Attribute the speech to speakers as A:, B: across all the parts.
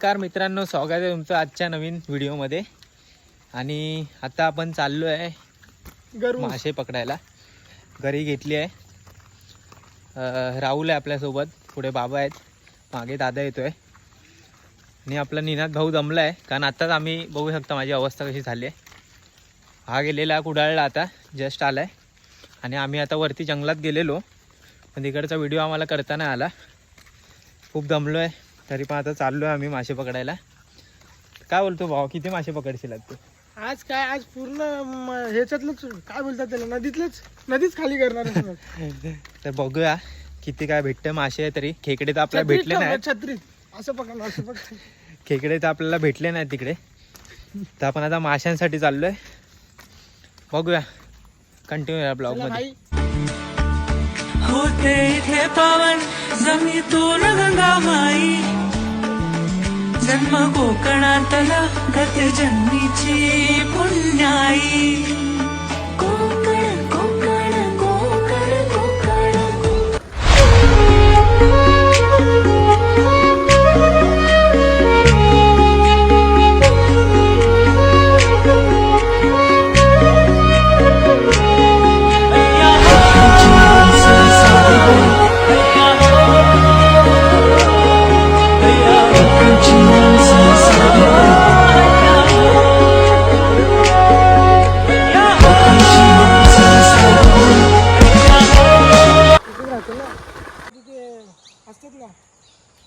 A: नमस्कार मित्रांनो, स्वागत आहे तुमचं आजच्या नवीन व्हिडिओमध्ये. आणि आता आपण चाललो आहे मासे पकडायला. घरी घेतली आहे. राहुल आहे आपल्यासोबत, पुढे बाबा आहेत, मागे दादा येतोय आणि आपला निनाद भाऊ जमला आहे. कारण आत्ताच आम्ही बघू शकता माझी अवस्था कशी झाली आहे. हा गेलेला कुडाळला, आता जस्ट आला आहे. आणि आम्ही आता वरती जंगलात गेलेलो, पण तिकडचा व्हिडिओ आम्हाला करता नाही आला. खूप दमलो आहे, तरी पण आता चाललो आहे आम्ही मासे पकडायला. काय बोलतो भाऊ, किती मासे पकडशील तू
B: आज? काय आज पूर्ण ह्याच्यातलंच काय बोलतात त्याला, नदीच खाली करणार आहे.
A: तर बघूया किती काय भेटतं मासे. तरी खेकडे तर आपल्याला भेटले नाही.
B: छत्री असं पकडणार.
A: खेकडे तर आपल्याला भेटले नाही तिकडे. तर आपण आता माशांसाठी चाललोय. बघूया, कंटिन्यू या ब्लॉग मध्ये.
C: होते इथे पावन जमीतून गंगामाई, जन्म कोकणातला गत जन्मीची पुण्याई. कोकण कोकण कोकण कोकण.
B: असतात ना,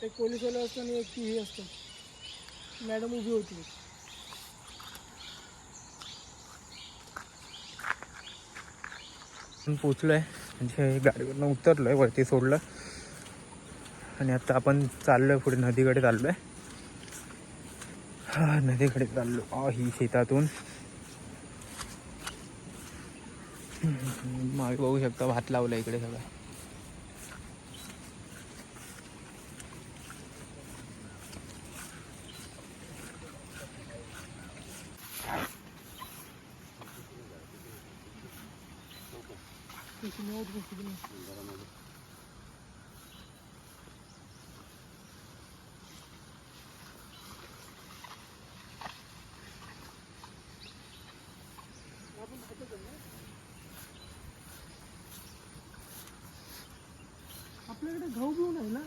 B: एक पोलीसवाले असतात आणि एक ती असतात, मॅडम उभी होती.
A: आपण पोचलोय, म्हणजे गाडीवरनं उतरलोय, वरती सोडलं आणि आता आपण चाललोय पुढे नदीकडे चाललोय. हा, नदीकडे चाललो. ही शेतातून मागे बघू शकता, भात लावला इकडे सगळं.
B: आपल्याकडे गहू घेऊन आहे ना.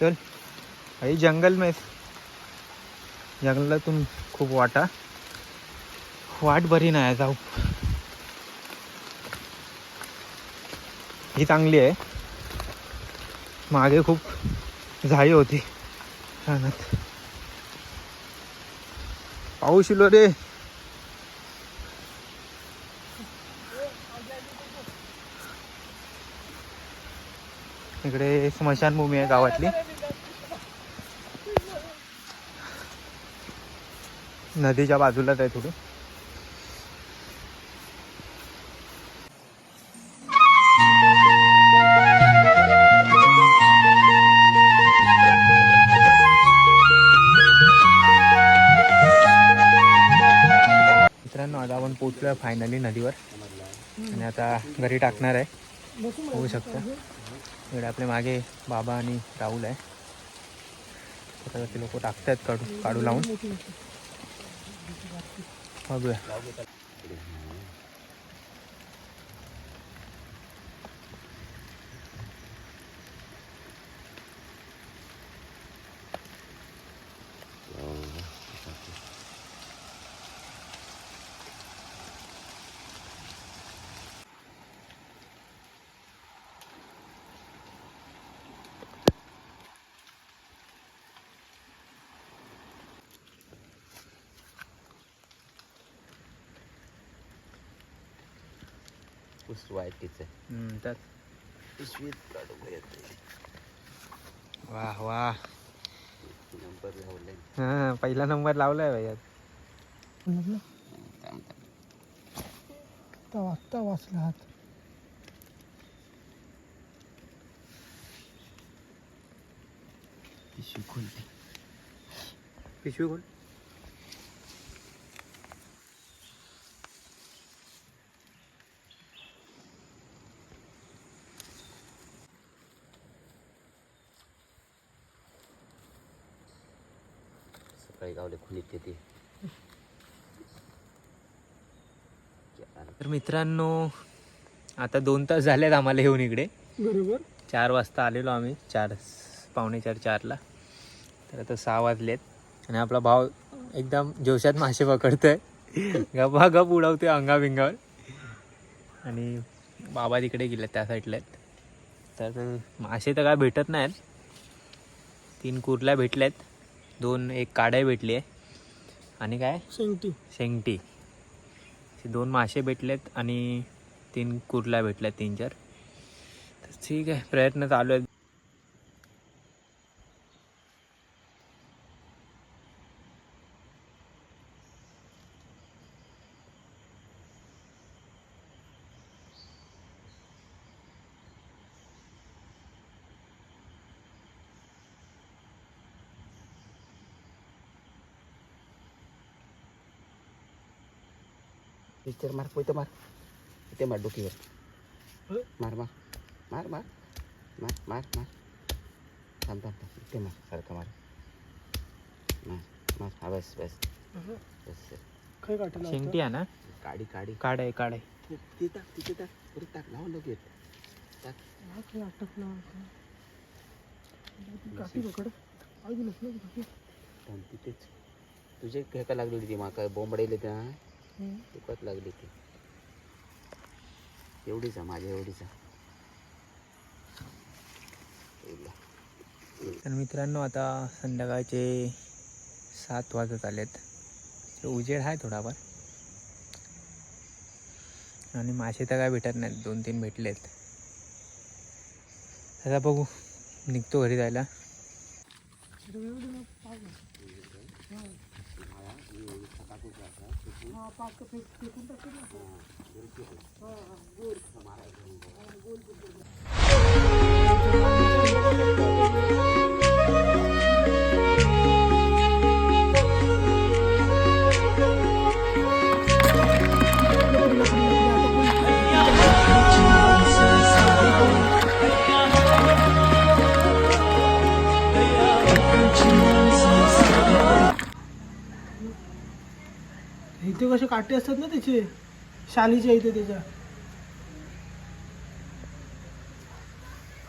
A: चल भाई, जंगल में, जंगलातून खूप वाट बरी नाही जाऊ. ही चांगली आहे. मागे खूप झाडी होती रानात. पाऊस इलो रे. इकडे स्मशानभूमी आहे गावातली. नदीच्या बाजूलाच आहे थोडी. मित्रांनो, आता आपण पोहोचलोय फायनली नदीवर आणि आता घरी टाकणार आहे. होऊ शकतं. इकडे आपले मागे बाबा आणि राहुल आहे. आता ते लोक टाकतात काढू लावून. बघूया. तर वाह वाह हा पहिला नंबर लावलाय भैया.
B: वाचता वाचला हात.
A: पिशवी खोल. तर मित्रांनो आता 2 तास झालेत आम्हाला येऊन इकडे.
B: बरोबर
A: 4 वाजता आलेलो आम्ही, 4 पावणे 4ला. तर आता 6 वाजलेत आणि आपला भाव एकदम जोशात मासे पकडतोय. गपा गप उडवतोय अंगाबिंगावर. आणि बाबा तिकडे गेलेत त्या साईडला आहेत. तर मासे तर काय भेटत नाहीत. 3 कुर्ल्या भेटल्यात, 1 काढाई भेटली आहे आणि काय शेंगटी. 2 मासे भेटलेत आणि 3 कुर्ल्या भेटल्यात 3-4. तर ठीक आहे, प्रयत्न चालू आहेत.
D: पिक्चर मार पोइते मार इथे मार डोकीवर मार मार मार मार मार मार मार थांब थांब थांब इथे मार सारखं मार मार मार हा बस बस बस
B: काय काढला
A: शेंगटी आहे ना.
D: काडी काडी
A: काढाय
D: ते टाक तिथे टाक परत टाक लावून लगेच टाक
B: अटकला काठी पकड अजून
D: थांब तिथेच तुझे खेका लागली होती माका बोंबडेले त्या दुखत लागली ती एवढीच आहे माझ्या एवढीच आहे.
A: तर मित्रांनो आता संध्याकाळचे 7 वाजत आलेत. उजेड आहे थोडाफार आणि मासे तर काय भेटत नाहीत. 2-3 भेटलेत. आता बघू, निघतो घरी जायला.
B: इथे कसे काटे असतात ना त्याचे शालीच्या इथे त्याच्या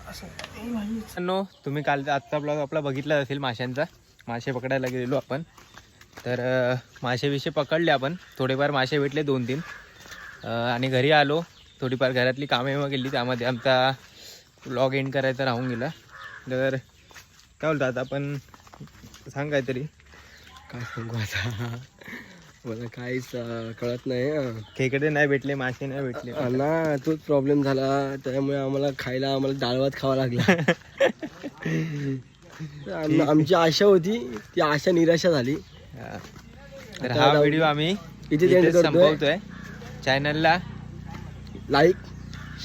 B: असं
A: मित्रांनो तुम्ही काल आजचा ब्लॉग आपला बघितला असेल माशांचा. मासे पकडायला गेलेलो आपण. तर मासे विषय पकडले आपण. थोडेफार मासे भेटले 2-3 आणि घरी आलो. थोडीफार घरातली कामे मग गेली, त्यामध्ये आमचा ब्लॉग एंड करायचा राहून गेला. तर काय बोलतात आपण, सांग काहीतरी.
D: काय सांगू आता मला काहीच कळत नाही.
A: खेकडे नाही भेटले, मासे नाही भेटले
D: ना, तोच प्रॉब्लेम झाला. त्यामुळे आम्हाला डाळ भात खावा लागला. आमची आशा होती ती आशा निराशा झाली.
A: तर हा व्हिडिओ आम्ही इथे संपवतोय. चॅनलला
D: लाईक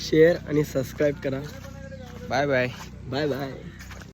D: शेअर आणि सबस्क्राईब करा.
A: Bye bye.
D: Bye bye.